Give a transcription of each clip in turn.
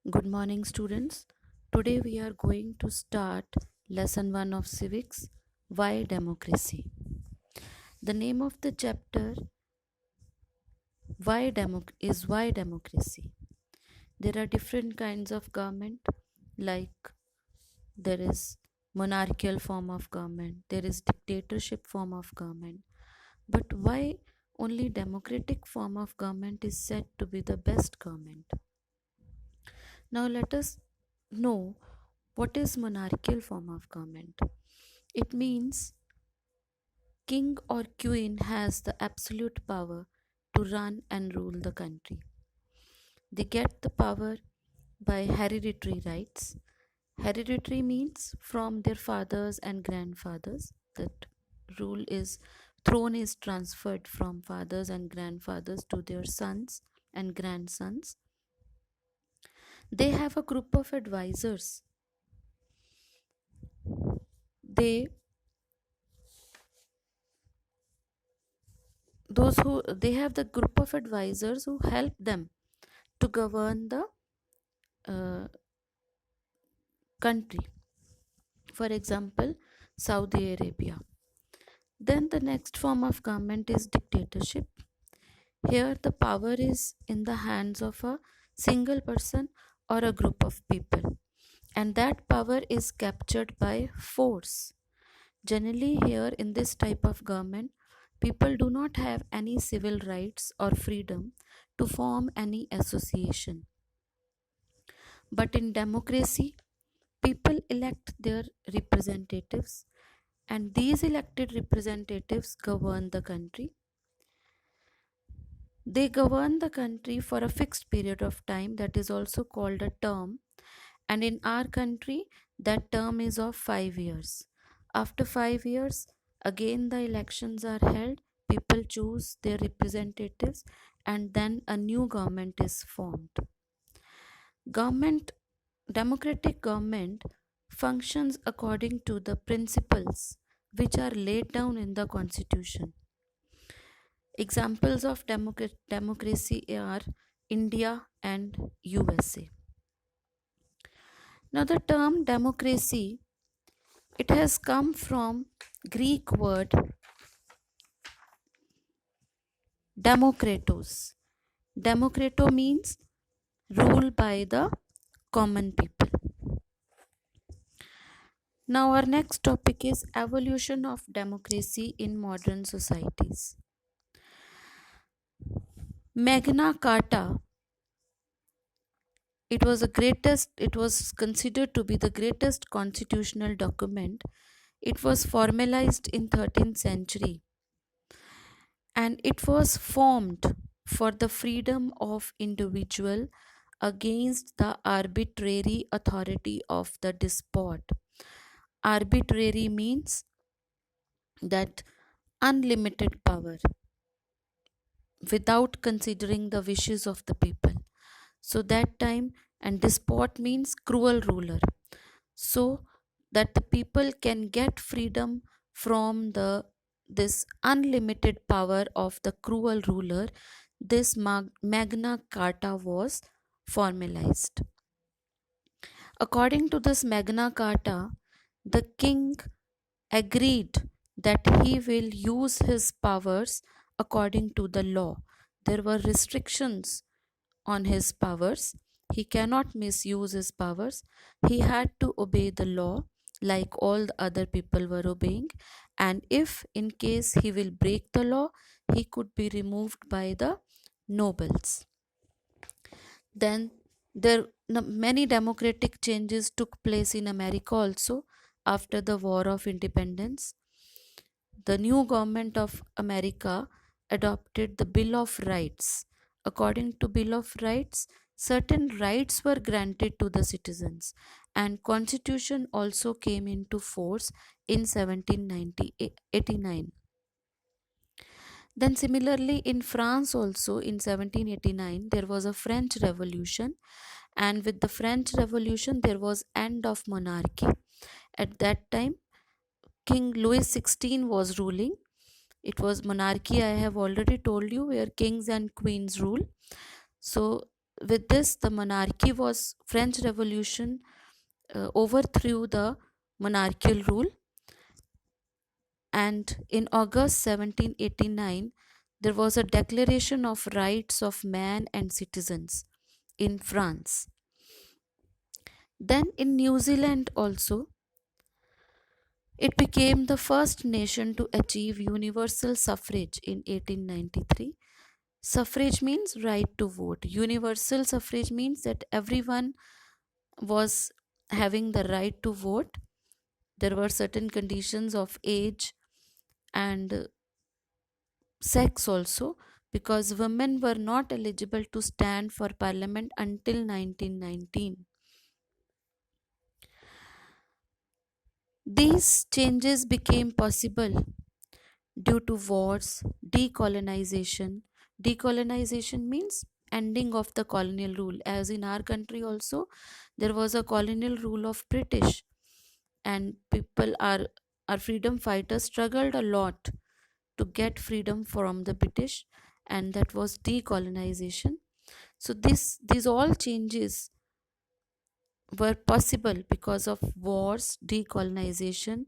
Good morning, students. Today we are going to start lesson 1 of Civics. Why Democracy? The name of the chapter is Why Democracy. There are different kinds of government, like there is monarchical form of government, there is dictatorship form of government. But why only democratic form of government is said to be the best government? Now let us know what is monarchical form of government. It means king or queen has the absolute power to run and rule the country. They get the power by hereditary rights. Hereditary means from their fathers and grandfathers. That rule is throne is transferred from fathers and grandfathers to their sons and grandsons. They have a group of advisors. They they have the group of advisors who help them to govern the uh, country. For example, Saudi Arabia. Then the next form of government is dictatorship. Here the power is in the hands of a single person or a group of people, and that power is captured by force. Generally, here in this type of government, people do not have any civil rights or freedom to form any association. But in democracy, people elect their representatives, and these elected representatives govern the country. They govern the country for a fixed period of time, that is also called a term, and in our country, that term is of 5 years. After 5 years, again the elections are held, people choose their representatives, and then a new government is formed. Government Democratic government functions according to the principles which are laid down in the constitution. Examples of democracy are India and USA. Now the term democracy, it has come from Greek word demokratos. Demokrato means rule by the common people. Now our next topic is evolution of democracy in modern societies. Magna Carta, it was considered to be the greatest constitutional document. It was formalized in 13th century, and it was formed for the freedom of individual against the arbitrary authority of the despot. Arbitrary means that unlimited power without considering the wishes of the people. So that time, and despot means cruel ruler. So that the people can get freedom from the this unlimited power of the cruel ruler, this Magna Carta was formalized. According to this Magna Carta, the king agreed that he will use his powers according to the law. There were restrictions on his powers. He cannot misuse his powers. He had to obey the law like all the other people were obeying. And if in case he will break the law, he could be removed by the nobles. Then many democratic changes took place in America also after the War of Independence. The new government of America adopted the Bill of Rights. According to Bill of Rights, certain rights were granted to the citizens, and constitution also came into force in 1789. Then similarly in France also in 1789 there was a French revolution, and with the French revolution there was end of monarchy. At that time King Louis XVI was ruling. It was monarchy, I have already told you, where kings and queens rule. So with this, the monarchy was French Revolution overthrew the monarchical rule, and in August 1789 there was a declaration of rights of man and citizens in France. Then in New Zealand also, it became the first nation to achieve universal suffrage in 1893. Suffrage means right to vote. Universal suffrage means that everyone was having the right to vote. There were certain conditions of age and sex also, because women were not eligible to stand for parliament until 1919. These changes became possible due to wars, decolonization. Decolonization means ending of the colonial rule. As in our country also, there was a colonial rule of British, and people are our freedom fighters struggled a lot to get freedom from the British, and that was decolonization. So these all changes were possible because of wars, decolonization,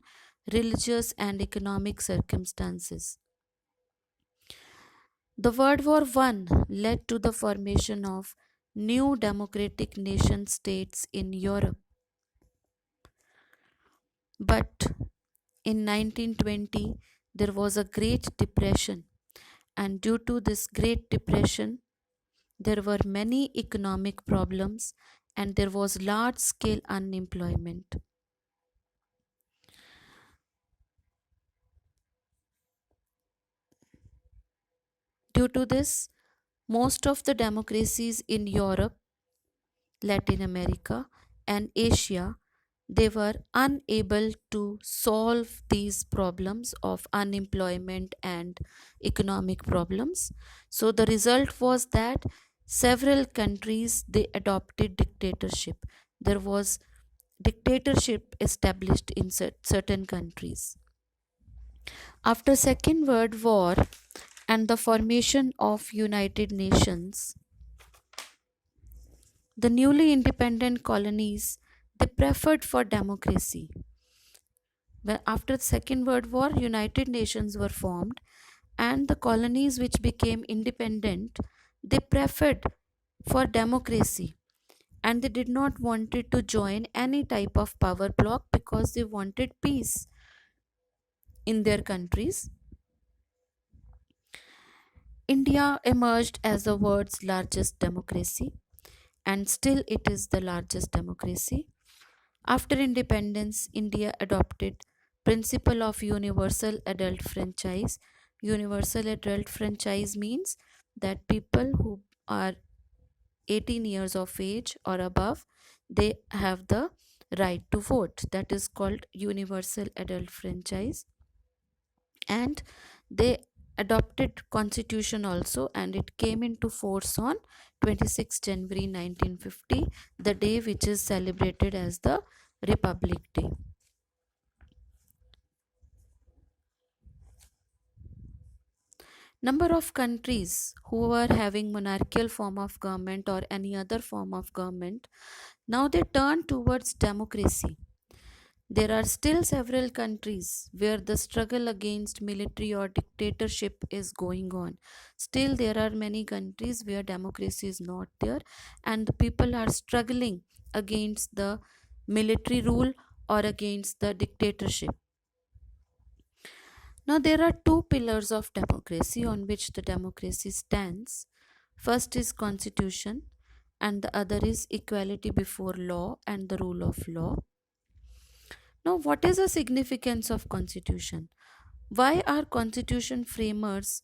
religious and economic circumstances. The World War I led to the formation of new democratic nation states in Europe. But in 1920, there was a Great Depression, and due to this Great Depression, there were many economic problems and there was large scale unemployment. Due to this, most of the democracies in Europe, Latin America, and Asia, they were unable to solve these problems of unemployment and economic problems. So the result was that several countries they adopted dictatorship. There was dictatorship established in certain countries. After Second World War and the formation of United Nations, the newly independent colonies they preferred for democracy. When after the Second World War, United Nations were formed, and the colonies which became independent, they preferred for democracy, and they did not wanted to join any type of power bloc because they wanted peace in their countries. India emerged as the world's largest democracy, and still it is the largest democracy. After independence, India adopted principle of universal adult franchise. Universal adult franchise means that people who are 18 years of age or above, they have the right to vote. That is called universal adult franchise. And they adopted constitution also, and it came into force on 26 January 1950, the day which is celebrated as the Republic Day. Number of countries who were having monarchical form of government or any other form of government, now they turn towards democracy. There are still several countries where the struggle against military or dictatorship is going on. Still, there are many countries where democracy is not there, and the people are struggling against the military rule or against the dictatorship. Now, there are two pillars of democracy on which the democracy stands. First is constitution, and the other is equality before law and the rule of law. Now, what is the significance of constitution? Why our constitution framers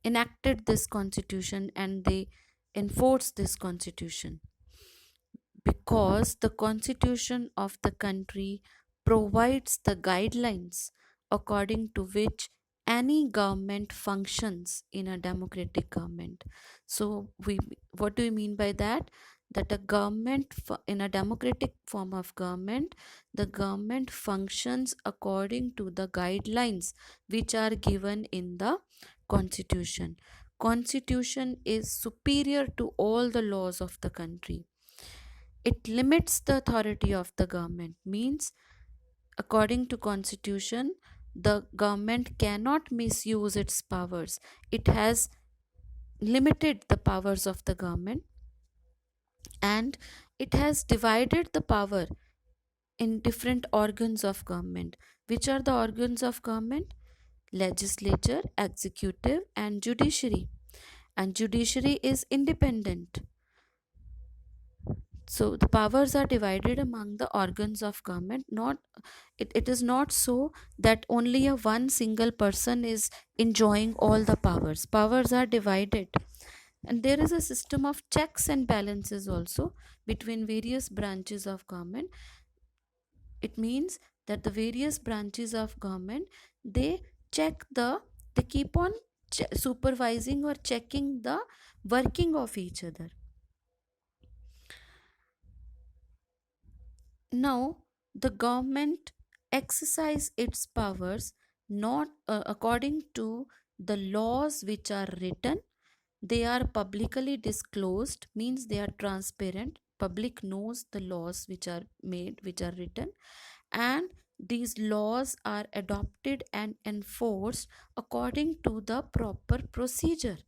enacted this constitution and they enforced this constitution? Because the constitution of the country provides the guidelines according to which any government functions in a democratic government. So we, what do we mean by that? That a government in a democratic form of government, the government functions according to the guidelines which are given in the constitution. constitution is superior to all the laws of the country. It limits the authority of the government, means according to constitution the government cannot misuse its powers. It has limited the powers of the government, and it has divided the power in different organs of government. Which are the organs of government? Legislature, executive, and judiciary. And judiciary is independent. So the powers are divided among the organs of government. Not it is not so that only a one single person is enjoying all the powers. Powers are divided. And there is a system of checks and balances also between various branches of government. It means that the various branches of government, they check the they keep on supervising or checking the working of each other. Now the government exercise its powers not according to the laws which are written. They are publicly disclosed, means they are transparent. Public knows the laws which are made, which are written, and these laws are adopted and enforced according to the proper procedure.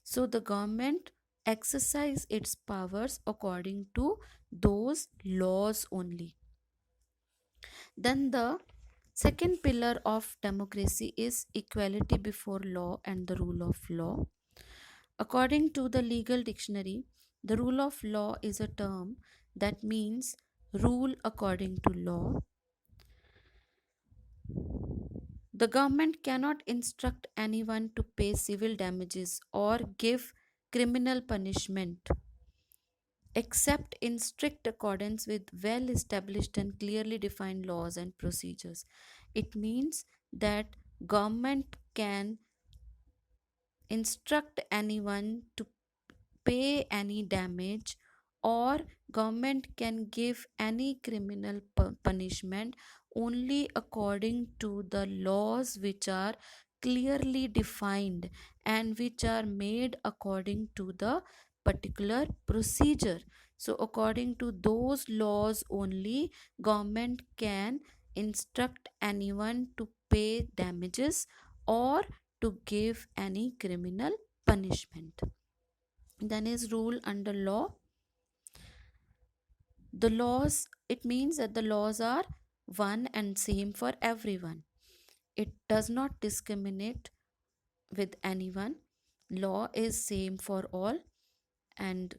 So the government exercise its powers according to those laws only. Then the second pillar of democracy is equality before law and the rule of law. According to the legal dictionary, the rule of law is a term that means rule according to law. The government cannot instruct anyone to pay civil damages or give criminal punishment except in strict accordance with well established and clearly defined laws and procedures. It means that government can instruct anyone to pay any damage, or government can give any criminal punishment only according to the laws which are clearly defined and which are made according to the particular procedure. So according to those laws only government can instruct anyone to pay damages or to give any criminal punishment. Then is rule under law. The laws, it means that the laws are one and same for everyone. It does not discriminate with anyone. Law is same for all, and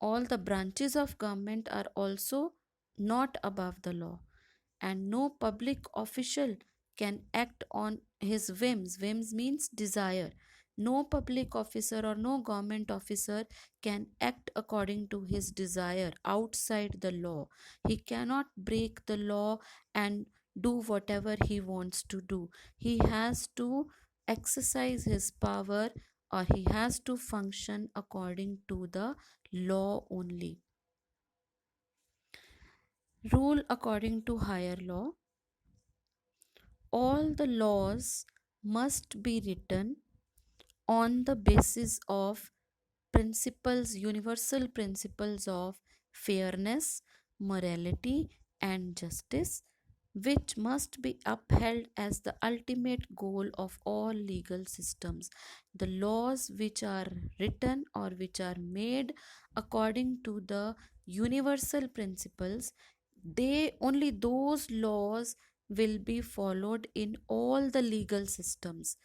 all the branches of government are also not above the law, and no public official can act on his whims. Whims means desire. No public officer or no government officer can act according to his desire outside the law. He cannot break the law and do whatever he wants to do. He has to exercise his power, or he has to function according to the law only. Rule according to higher law. All the laws must be written on the basis of principles, universal principles of fairness, morality, and justice, which must be upheld as the ultimate goal of all legal systems. The laws which are written or which are made according to the universal principles, they only those laws will be followed in all the legal systems.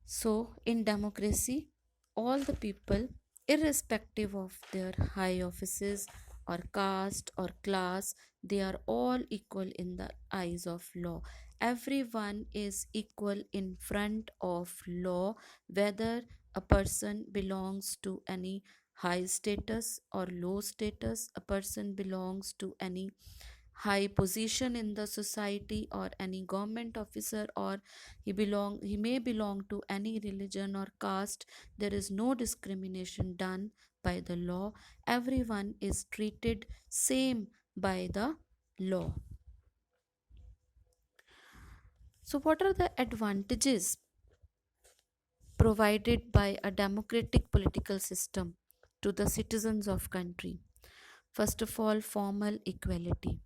So, in democracy, all the people, irrespective of their high offices or caste or class, they are all equal in the eyes of law. Everyone is equal in front of law, whether a person belongs to any high status or low status, a person belongs to any high position in the society or any government officer, or he may belong to any religion or caste. There is no discrimination done by the law. Everyone is treated same by the law. So what are the advantages provided by a democratic political system to the citizens of country. First of all, formal equality.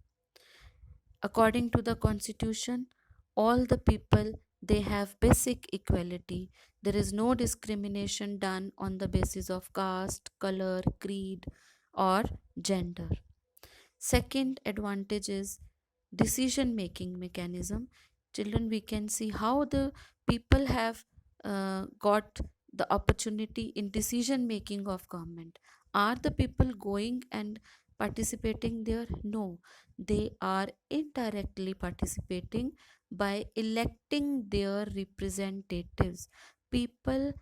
According to the constitution, all the people, they have basic equality. There is no discrimination done on the basis of caste, color, creed, or gender. Second advantage is decision making mechanism. Children, we can see how the people have got the opportunity in decision making of government. Are the people going and participating there? No, they are indirectly participating by electing their representatives. People,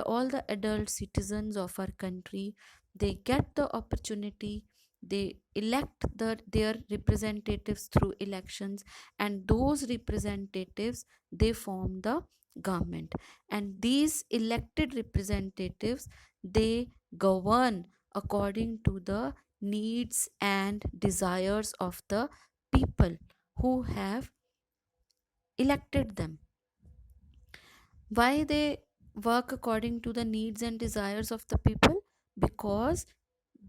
all the adult citizens of our country, they get the opportunity, they elect their representatives through elections, and those representatives, they form the government, and these elected representatives, they govern according to the needs and desires of the people who have elected them. Why they work according to the needs and desires of the people? Because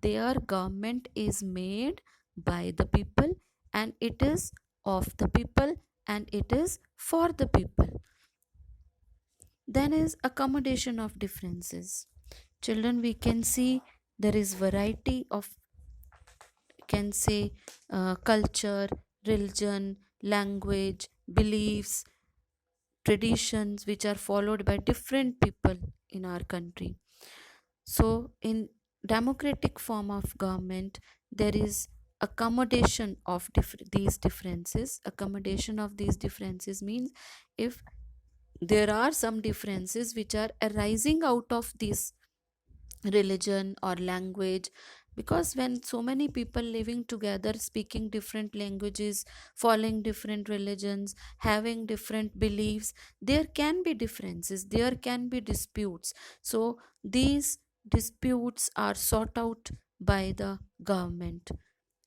their government is made by the people, and it is of the people, and it is for the people. Then is accommodation of differences. Children, we can see there is variety of, can say, culture, religion, language, beliefs, traditions which are followed by different people in our country. So in democratic form of government, there is accommodation of these differences. Accommodation of these differences means, if there are some differences which are arising out of this religion or language, because when so many people living together, speaking different languages, following different religions, having different beliefs, there can be differences, there can be disputes. So these disputes are sought out by the government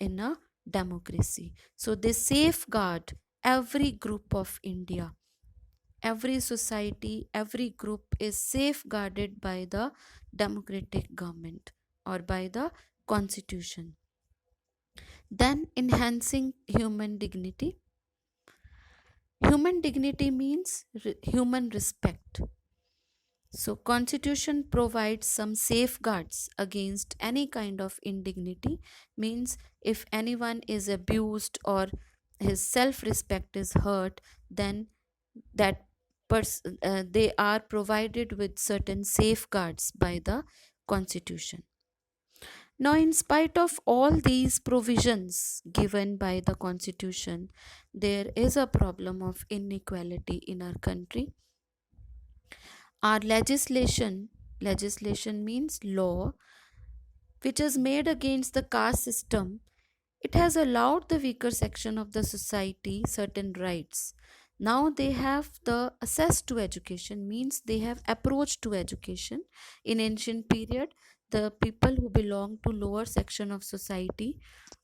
in a democracy. So they safeguard every group of India. Every society, every group is safeguarded by the democratic government or by the constitution. Then, enhancing human dignity. Human dignity means human respect. So, constitution provides some safeguards against any kind of indignity. Means, if anyone is abused or his self respect is hurt, then that they are provided with certain safeguards by the constitution. Now, in spite of all these provisions given by the constitution, there is a problem of inequality in our country. Our legislation means law, which is made against the caste system, it has allowed the weaker section of the society certain rights. Now they have the access to education, means they have approach to education. In ancient period, the people who belong to lower section of society,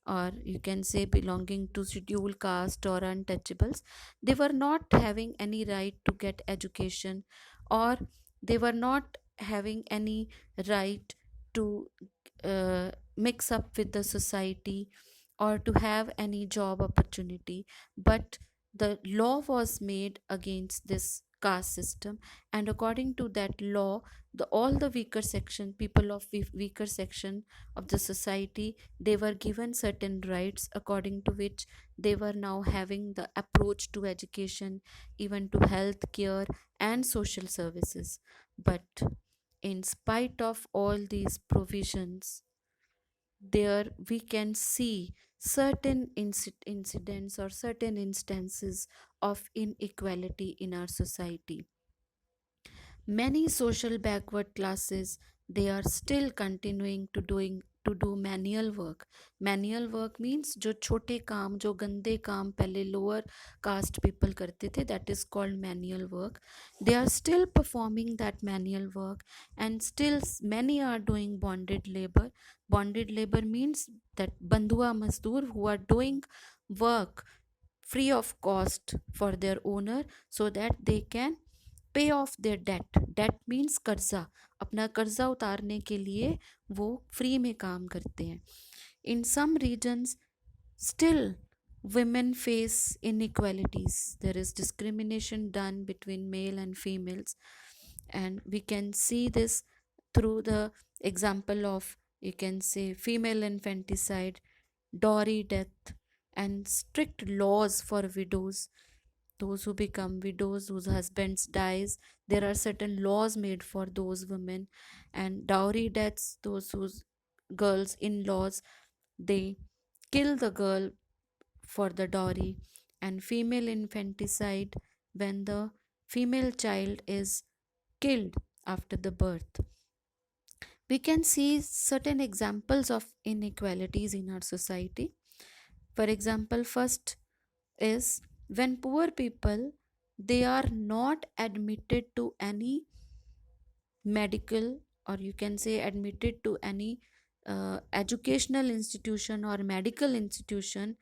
or you can say belonging to scheduled caste or untouchables, they were not having any right to get education, or they were not having any right to mix up with the society or to have any job opportunity. But the law was made against this caste system, and according to that law, all the weaker section people of weaker section of the society, they were given certain rights, according to which they were now having the approach to education, even to health care and social services. But in spite of all these provisions, there we can see certain incidents or certain instances of inequality in our society. Many social backward classes, they are still continuing to do manual work. Manual work means जो छोटे काम, जो गंदे काम पहले lower caste people करते थे, that is called manual work. They are still performing that manual work, and still many are doing bonded labor. Bonded labor means that bandhua mazdoor who are doing work free of cost for their owner, so that they can pay off their debt. Debt means कर्जा. अपना कर्जा उतारने के लिए वो free में काम करते हैं. इन सम regions still women face inequalities. There is discrimination done between male and females, and we can see this through the example of, you can say, female infanticide, dowry death, and strict laws for widows. Those who become widows whose husbands dies, there are certain laws made for those women. And dowry deaths, those whose girls in-laws, they kill the girl for the dowry. And female infanticide, when the female child is killed after the birth. We can see certain examples of inequalities in our society. For example, first is when poor people, they are not admitted to any medical, or you can say admitted to any educational institution or medical institution,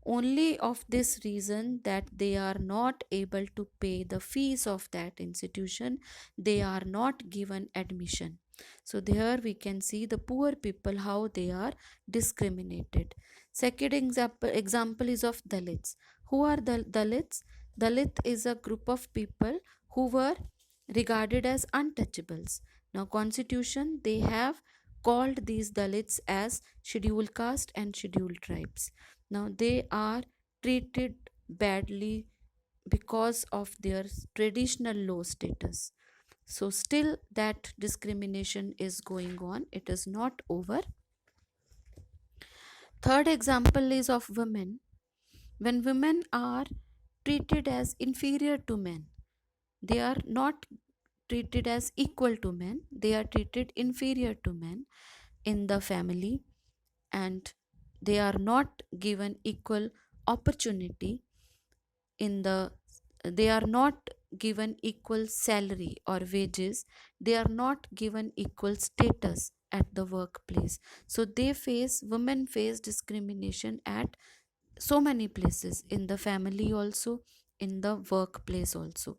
only of this reason that they are not able to pay the fees of that institution, they are not given admission. So there we can see the poor people, how they are discriminated. Second example is of Dalits. Who are the Dalits? Dalit is a group of people who were regarded as untouchables. Now constitution, they have called these Dalits as scheduled caste and scheduled tribes. Now they are treated badly because of their traditional low status. So still that discrimination is going on, it is not over. Third example is of women. When women are treated as inferior to men, they are not treated as equal to men, they are treated inferior to men in the family, and they are not given equal opportunity in the, they are not given equal salary or wages, they are not given equal status at the workplace. So they face, women face discrimination at so many places, in the family also, in the workplace also.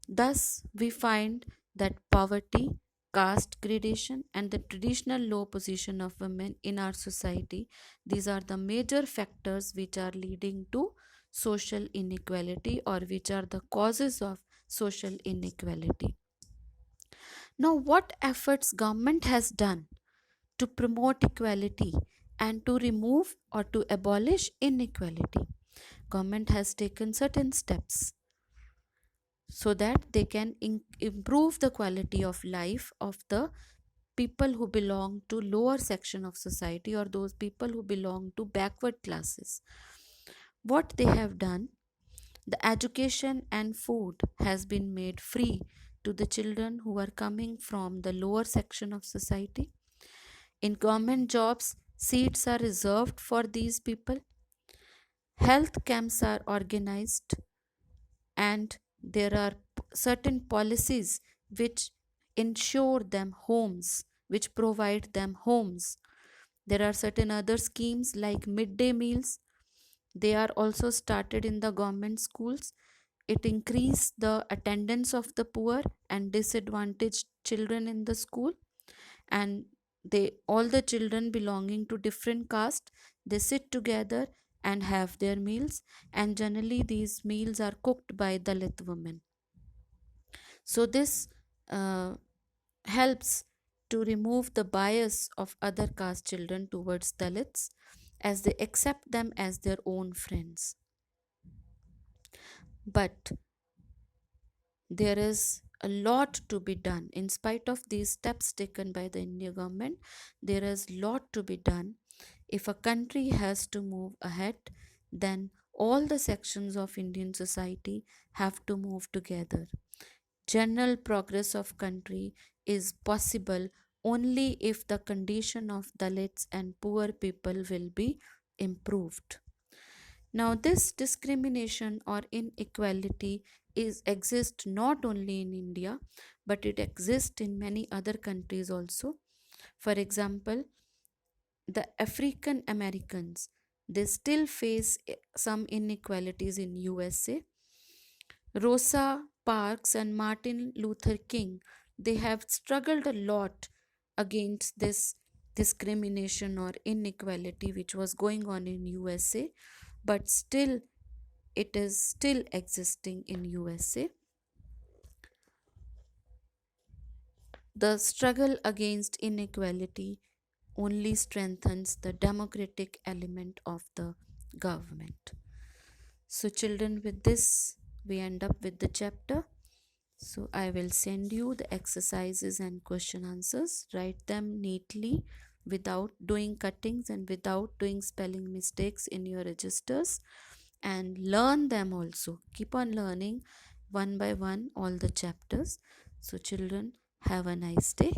Thus, we find that poverty, caste gradation, and the traditional low position of women in our society, these are the major factors which are leading to social inequality, or which are the causes of social inequality. Now, what efforts government has done to promote equality and to remove or to abolish inequality? Government has taken certain steps so that they can improve the quality of life of the people who belong to lower section of society, or those people who belong to backward classes. What they have done, the education and food has been made free to the children who are coming from the lower section of society. In government jobs, seats are reserved for these people. Health camps are organized, and there are certain policies which ensure them homes, which provide them homes. There are certain other schemes like midday meals, they are also started in the government schools. It increased the attendance of the poor and disadvantaged children in the school, and they, all the children belonging to different caste, they sit together and have their meals, and generally these meals are cooked by Dalit women. So this uh, helps to remove the bias of other caste children towards Dalits, as they accept them as their own friends. But there is a lot to be done. In spite of these steps taken by the Indian government, there is lot to be done. If a country has to move ahead, then all the sections of Indian society have to move together. General progress of country is possible only if the condition of Dalits and poor people will be improved. Now, this discrimination or inequality is exists not only in India, but it exists in many other countries also. For example, the African Americans. they still face some inequalities in USA. Rosa Parks and Martin Luther King, they have struggled a lot against this discrimination or inequality which was going on in USA, but still it is still existing in USA. The struggle against inequality only strengthens the democratic element of the government. So, children, with this, we end up with the chapter. So, I will send you the exercises and question answers. Write them neatly without doing cuttings and without doing spelling mistakes in your registers, and learn them also. Keep on learning one by one all the chapters. So, children, have a nice day.